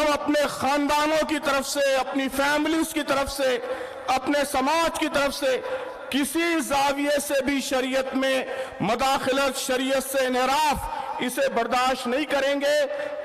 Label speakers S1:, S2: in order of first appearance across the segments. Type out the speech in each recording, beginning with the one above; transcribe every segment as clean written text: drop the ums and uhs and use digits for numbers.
S1: ہم اپنے خاندانوں کی طرف سے، اپنی فیملیز کی طرف سے، اپنے سماج کی طرف سے کسی زاویے سے بھی شریعت میں مداخلت، شریعت سے انحراف، اسے برداشت نہیں کریں گے۔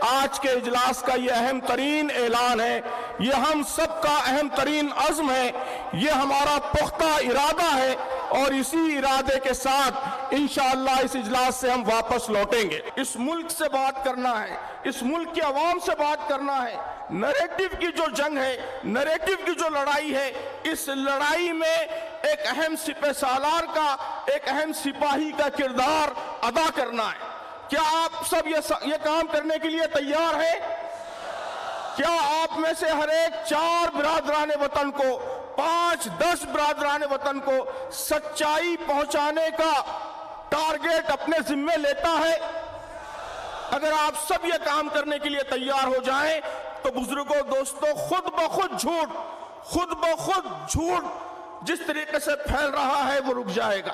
S1: آج کے اجلاس کا یہ اہم ترین اعلان ہے، یہ ہم سب کا اہم ترین عزم ہے، یہ ہمارا پختہ ارادہ ہے، اور اسی ارادے کے ساتھ انشاءاللہ اس اجلاس سے ہم واپس لوٹیں گے۔ اس ملک سے بات کرنا ہے، اس ملک کی عوام سے بات کرنا ہے۔ نیریٹو کی جو جنگ ہے، نیریٹو کی جو لڑائی ہے، اس لڑائی میں ایک اہم سپہ سالار کا، ایک اہم سپاہی کا کردار ادا کرنا ہے۔ کیا آپ سب یہ کام کرنے کے لیے تیار ہیں؟ کیا آپ میں سے ہر ایک 4 برادران وطن کو، 5-10 برادران وطن کو سچائی پہنچانے کا ٹارگیٹ اپنے ذمہ لیتا ہے؟ اگر آپ سب یہ کام کرنے کے لیے تیار ہو جائیں تو بزرگوں، دوستوں، خود بخود جھوٹ جس طریقے سے پھیل رہا ہے وہ رک جائے گا،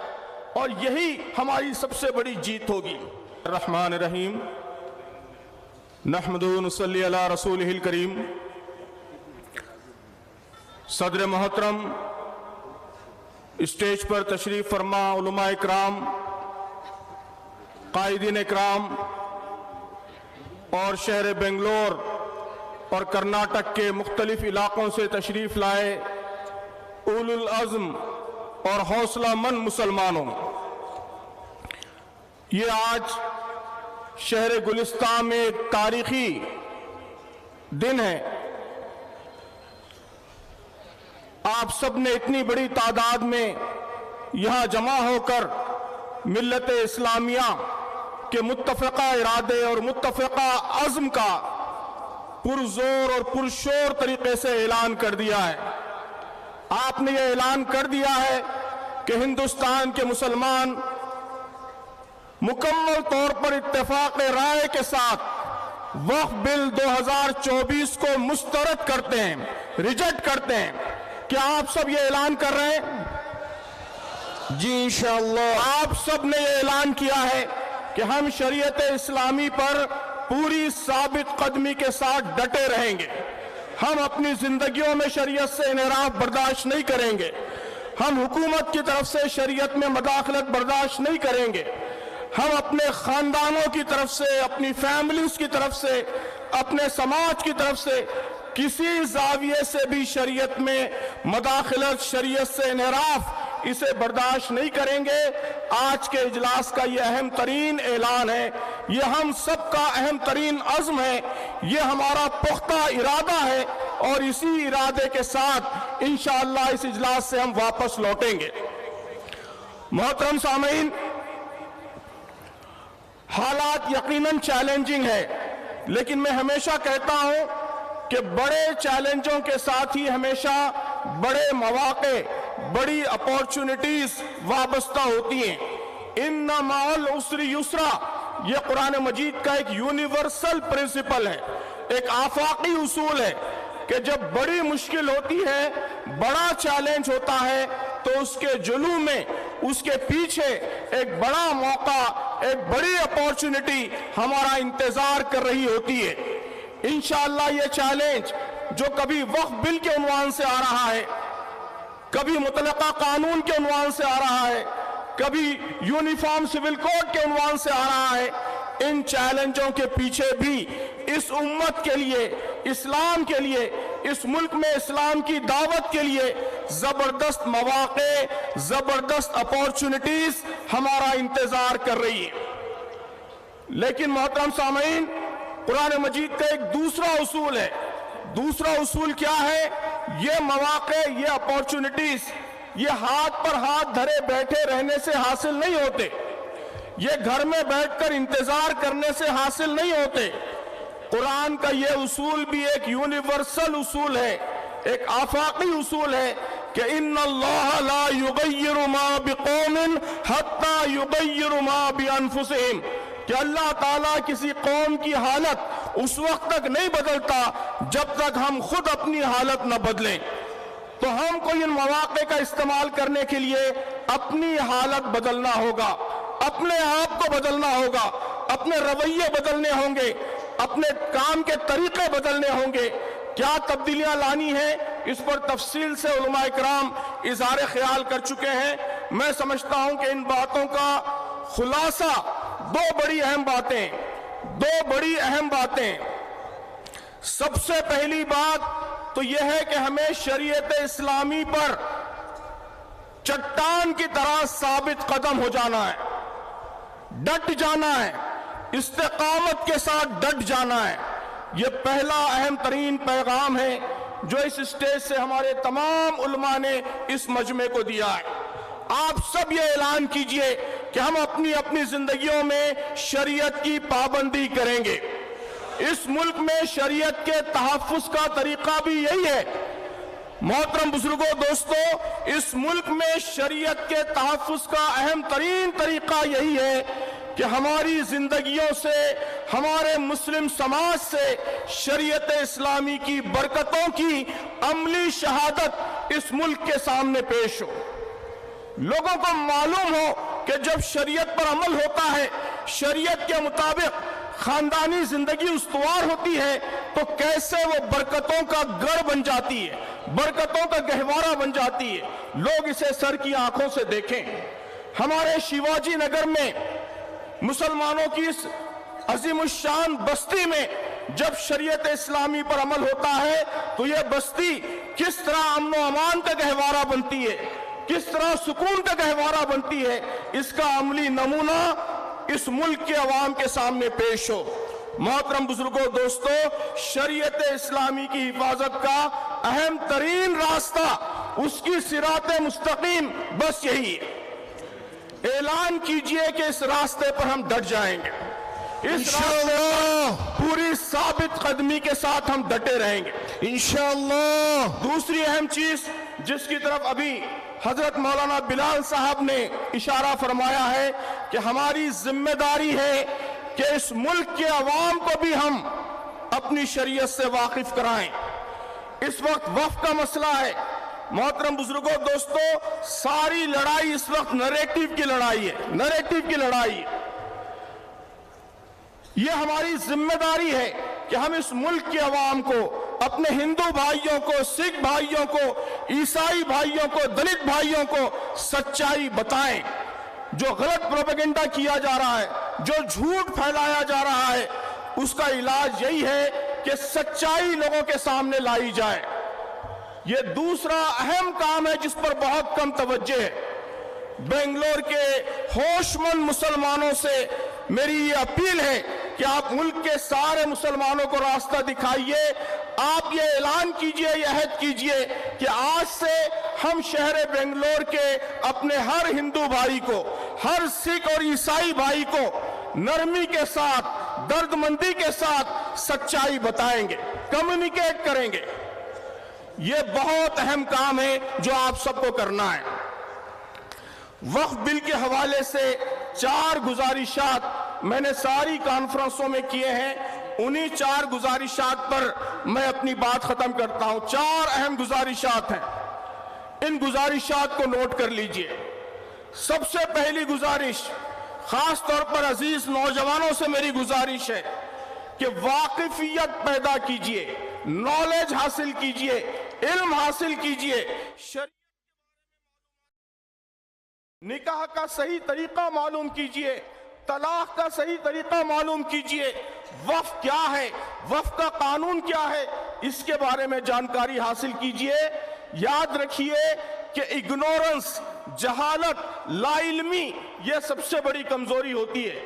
S1: اور یہی ہماری سب سے بڑی جیت ہوگی۔ الرحمن الرحیم، نحمدہ و نصلی علی رسولہ الکریم۔ صدر محترم، اسٹیج پر تشریف فرما علماء اکرام، قائدین اکرام، اور شہر بنگلور اور کرناٹک کے مختلف علاقوں سے تشریف لائے اولو العزم اور حوصلہ مند مسلمانوں، یہ آج شہر گلستان میں ایک تاریخی دن ہے۔ آپ سب نے اتنی بڑی تعداد میں یہاں جمع ہو کر ملت اسلامیہ کے متفقہ ارادے اور متفقہ عزم کا پرزور اور پرشور طریقے سے اعلان کر دیا ہے۔ آپ نے یہ اعلان کر دیا ہے کہ ہندوستان کے مسلمان مکمل طور پر اتفاق رائے کے ساتھ وقف بل 2024 کو مسترد کرتے ہیں، ریجیکٹ کرتے ہیں۔ کیا آپ سب یہ اعلان کر رہے ہیں؟ جی انشاءاللہ آپ سب نے یہ اعلان کیا ہے کہ ہم شریعت اسلامی پر پوری ثابت قدمی کے ساتھ ڈٹے رہیں گے۔ ہم اپنی زندگیوں میں شریعت سے انحراف برداشت نہیں کریں گے۔ ہم حکومت کی طرف سے شریعت میں مداخلت برداشت نہیں کریں گے۔ ہم اپنے خاندانوں کی طرف سے، اپنی فیملیز کی طرف سے، اپنے سماج کی طرف سے کسی زاویے سے بھی شریعت میں مداخلت، شریعت سے انحراف، اسے برداشت نہیں کریں گے۔ آج کے اجلاس کا یہ اہم ترین اعلان ہے، یہ ہم سب کا اہم ترین عزم ہے، یہ ہمارا پختہ ارادہ ہے، اور اسی ارادے کے ساتھ انشاءاللہ اس اجلاس سے ہم واپس لوٹیں گے۔ محترم سامعین، حالات یقیناً چیلنجنگ ہے، لیکن میں ہمیشہ کہتا ہوں کہ بڑے چیلنجوں کے ساتھ ہی ہمیشہ بڑے مواقع، بڑی اپورچونٹیز وابستہ ہوتی ہیں۔ ان مع العسر یسرا، یہ قرآن مجید کا ایک یونیورسل پرنسپل ہے، ایک آفاقی اصول ہے کہ جب بڑی مشکل ہوتی ہے، بڑا چیلنج ہوتا ہے، تو اس کے جلو میں، اس کے پیچھے ایک بڑا موقع، ایک بڑی اپورچونٹی ہمارا انتظار کر رہی ہوتی ہے۔ انشاءاللہ یہ چیلنج جو کبھی وقف بل کے عنوان سے آ رہا ہے، کبھی مطلقہ قانون کے عنوان سے آ رہا ہے، کبھی یونیفارم سول کوڈ کے عنوان سے آ رہا ہے، ان چیلنجوں کے پیچھے بھی اس امت کے لیے، اسلام کے لیے، اس ملک میں اسلام کی دعوت کے لیے زبردست مواقع، زبردست اپورچونٹیز ہمارا انتظار کر رہی ہے۔ لیکن محترم سامعین، قرآن مجید کا ایک دوسرا اصول ہے۔ دوسرا اصول کیا ہے؟ یہ مواقع، یہ اپورچونٹیز، یہ ہاتھ پر ہاتھ دھرے بیٹھے رہنے سے حاصل نہیں ہوتے، یہ گھر میں بیٹھ کر انتظار کرنے سے حاصل نہیں ہوتے۔ قرآن کا یہ اصول بھی ایک یونیورسل اصول ہے، ایک آفاقی اصول ہے کہ ان اللہ لا یغیر ما بقوم حتی یغیر ما بانفسہم، کہ اللہ تعالیٰ کسی قوم کی حالت اس وقت تک نہیں بدلتا جب تک ہم خود اپنی حالت نہ بدلیں۔ تو ہم کو ان مواقع کا استعمال کرنے کے لیے اپنی حالت بدلنا ہوگا، اپنے آپ کو بدلنا ہوگا، اپنے رویے بدلنے ہوں گے، اپنے کام کے طریقے بدلنے ہوں گے، کیا تبدیلیاں لانی ہیں، اس پر تفصیل سے علماء کرام اظہار خیال کر چکے ہیں۔ میں سمجھتا ہوں کہ ان باتوں کا خلاصہ دو بڑی اہم باتیں۔ سب سے پہلی بات تو یہ ہے کہ ہمیں شریعت اسلامی پر چٹان کی طرح ثابت قدم ہو جانا ہے، ڈٹ جانا ہے، استقامت کے ساتھ ڈٹ جانا ہے۔ یہ پہلا اہم ترین پیغام ہے جو اس اسٹیج سے ہمارے تمام علماء نے اس مجمع کو دیا ہے۔ آپ سب یہ اعلان کیجئے کہ ہم اپنی اپنی زندگیوں میں شریعت کی پابندی کریں گے۔ اس ملک میں شریعت کے تحفظ کا طریقہ بھی یہی ہے۔ محترم بزرگوں، دوستو، اس ملک میں شریعت کے تحفظ کا اہم ترین طریقہ یہی ہے کہ ہماری زندگیوں سے، ہمارے مسلم سماج سے شریعت اسلامی کی برکتوں کی عملی شہادت اس ملک کے سامنے پیش ہو۔ لوگوں کو معلوم ہو کہ جب شریعت پر عمل ہوتا ہے، شریعت کے مطابق خاندانی زندگی استوار ہوتی ہے تو کیسے وہ برکتوں کا گڑھ بن جاتی ہے، برکتوں کا گہوارہ بن جاتی ہے۔ لوگ اسے سر کی آنکھوں سے دیکھیں۔ ہمارے شیواجی نگر میں مسلمانوں کی اس عظیم الشان بستی میں جب شریعت اسلامی پر عمل ہوتا ہے تو یہ بستی کس طرح امن و امان کا گہوارہ بنتی ہے، کس طرح سکون کا گہوارہ بنتی ہے، اس کا عملی نمونہ اس ملک کے عوام کے سامنے پیش ہو۔ محترم بزرگوں، دوستو، شریعت اسلامی کی حفاظت کا اہم ترین راستہ، اس کی صراط مستقیم بس یہی ہے۔ اعلان کیجئے کہ اس راستے پر ہم ڈٹ جائیں گے، اس راستے پر پوری ثابت قدمی کے ساتھ ہم ڈٹے رہیں گے انشاءاللہ۔ دوسری اہم چیز جس کی طرف ابھی حضرت مولانا بلال صاحب نے اشارہ فرمایا ہے کہ ہماری ذمہ داری ہے کہ اس ملک کے عوام کو بھی ہم اپنی شریعت سے واقف کرائیں۔ اس وقت وقف کا مسئلہ ہے۔ محترم بزرگوں، دوستو، ساری لڑائی اس وقت نریٹیو کی لڑائی ہے۔ یہ ہماری ذمہ داری ہے کہ ہم اس ملک کے عوام کو، اپنے ہندو بھائیوں کو، سکھ بھائیوں کو، عیسائی بھائیوں کو، دلت بھائیوں کو سچائی بتائیں۔ جو غلط پروپیگنڈا کیا جا رہا ہے، جو جھوٹ پھیلایا جا رہا ہے، اس کا علاج یہی ہے کہ سچائی لوگوں کے سامنے لائی جائے۔ یہ دوسرا اہم کام ہے جس پر بہت کم توجہ ہے۔ بنگلور کے ہوش مند مسلمانوں سے میری یہ اپیل ہے کہ آپ ملک کے سارے مسلمانوں کو راستہ دکھائیے۔ آپ یہ اعلان کیجئے، یہ عہد کیجئے کہ آج سے ہم شہر بنگلور کے اپنے ہر ہندو بھائی کو، ہر سکھ اور عیسائی بھائی کو نرمی کے ساتھ، درد مندی کے ساتھ سچائی بتائیں گے، کمیونیکیٹ کریں گے۔ یہ بہت اہم کام ہے جو آپ سب کو کرنا ہے۔ وقف بل کے حوالے سے 4 گزارشات میں نے ساری کانفرنسوں میں کیے ہیں۔ انہی 4 گزارشات پر میں اپنی بات ختم کرتا ہوں۔ 4 اہم گزارشات ہیں، ان گزارشات کو نوٹ کر لیجئے۔ سب سے پہلی گزارش، خاص طور پر عزیز نوجوانوں سے میری گزارش ہے کہ واقفیت پیدا کیجئے، نالج حاصل کیجئے، علم حاصل کیجئے، نکاح کا صحیح طریقہ معلوم کیجئے، طلاق کا صحیح طریقہ معلوم کیجئے، وقف کیا ہے، وقف کا قانون کیا ہے، اس کے بارے میں جانکاری حاصل کیجئے۔ یاد رکھیے کہ اگنورنس، جہالت، لا علمی، یہ سب سے بڑی کمزوری ہوتی ہے۔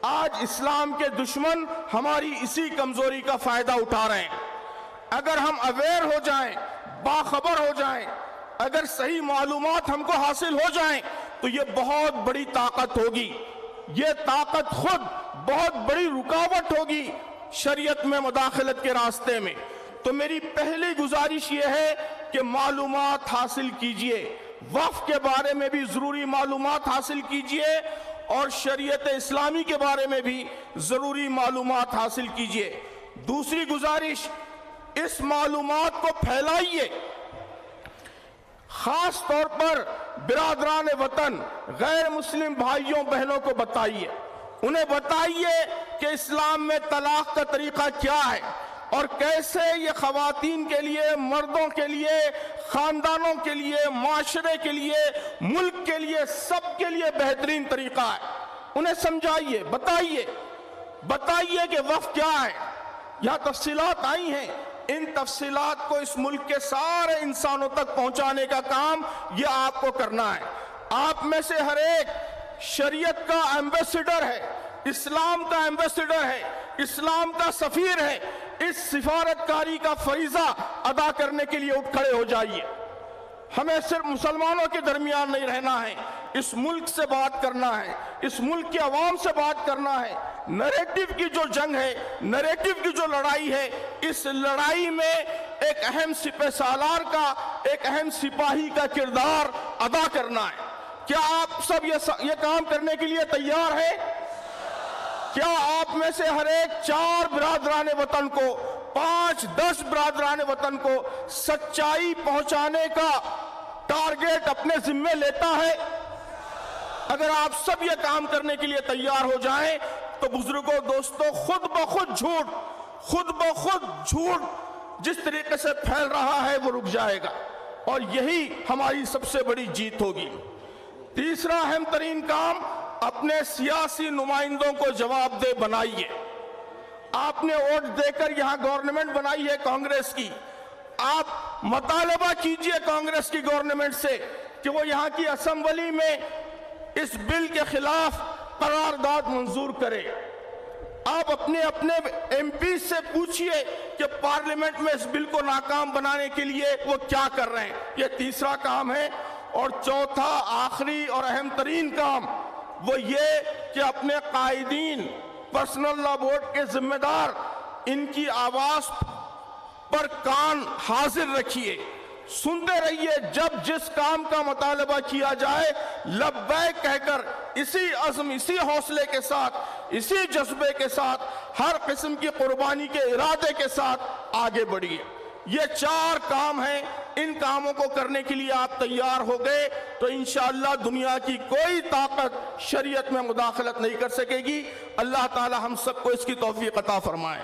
S1: آج اسلام کے دشمن ہماری اسی کمزوری کا فائدہ اٹھا رہے ہیں۔ اگر ہم اویئر ہو جائیں، باخبر ہو جائیں، اگر صحیح معلومات ہم کو حاصل ہو جائیں تو یہ بہت بڑی طاقت ہوگی۔ یہ طاقت خود بہت بڑی رکاوٹ ہوگی شریعت میں مداخلت کے راستے میں۔ تو میری پہلی گزارش یہ ہے کہ معلومات حاصل کیجئے، وقف کے بارے میں بھی ضروری معلومات حاصل کیجئے اور شریعت اسلامی کے بارے میں بھی ضروری معلومات حاصل کیجئے۔ دوسری گزارش، اس معلومات کو پھیلائیے، خاص طور پر برادران وطن، غیر مسلم بھائیوں بہنوں کو بتائیے، انہیں بتائیے کہ اسلام میں طلاق کا طریقہ کیا ہے اور کیسے یہ خواتین کے لیے، مردوں کے لیے، خاندانوں کے لیے، معاشرے کے لیے، ملک کے لیے، سب کے لیے بہترین طریقہ ہے۔ انہیں سمجھائیے، بتائیے کہ وقت کیا ہے۔ یہاں تفصیلات آئی ہیں، ان تفصیلات کو اس ملک کے سارے انسانوں تک پہنچانے کا کام یہ آپ کو کرنا ہے۔ آپ میں سے ہر ایک شریعت کا ایمبیسڈر ہے، اسلام کا ایمبیسڈر ہے، اسلام کا سفیر ہے۔ اس سفارتکاری کا فریضہ ادا کرنے کے لیے اٹھ کھڑے ہو جائیے۔ ہمیں صرف مسلمانوں کے درمیان نہیں رہنا ہے، اس ملک سے بات کرنا ہے، اس ملک کی عوام سے بات کرنا ہے۔ نیریٹو کی جو جنگ ہے، نیریٹو کی جو لڑائی ہے، اس لڑائی میں ایک اہم سپہ سالار کا، ایک اہم سپاہی کا کردار ادا کرنا ہے۔ کیا آپ سب یہ کام کرنے کے لیے تیار ہیں؟ کیا آپ میں سے ہر ایک 4 برادران وطن کو، 5-10 برادران وطن کو سچائی پہنچانے کا ٹارگیٹ اپنے ذمہ لیتا ہے؟ اگر آپ سب یہ کام کرنے کے لیے تیار ہو جائیں تو بزرگوں، دوستوں، خود بخود جھوٹ جس طریقے سے پھیل رہا ہے وہ رک جائے گا، اور یہی ہماری سب سے بڑی جیت ہوگی۔ تیسرا اہم ترین کام، اپنے سیاسی نمائندوں کو جواب دہ بنائیے۔ آپ نے ووٹ دے کر یہاں گورنمنٹ بنائی ہے کانگریس کی، آپ مطالبہ کیجئے کانگریس کی گورنمنٹ سے کہ وہ یہاں کی اسمبلی میں اس بل کے خلاف قرارداد منظور کرے۔ آپ اپنے ایم پی سے پوچھئے کہ پارلیمنٹ میں اس بل کو ناکام بنانے کے لیے وہ کیا کر رہے ہیں۔ یہ تیسرا کام ہے۔ اور چوتھا، آخری اور اہم ترین کام وہ یہ کہ اپنے قائدین، پرسنل لا بورڈ کے ذمہ دار، ان کی آواز پر کان حاضر رکھیے، سنتے رہیے۔ جب جس کام کا مطالبہ کیا جائے لبیک کہہ کر اسی عزم، اسی حوصلے کے ساتھ، اسی جذبے کے ساتھ، ہر قسم کی قربانی کے ارادے کے ساتھ آگے بڑھیے۔ یہ 4 کام ہیں، ان کاموں کو کرنے کے لیے آپ تیار ہو گئے تو انشاءاللہ دنیا کی کوئی طاقت شریعت میں مداخلت نہیں کر سکے گی۔ اللہ تعالی ہم سب کو اس کی توفیق عطا فرمائے۔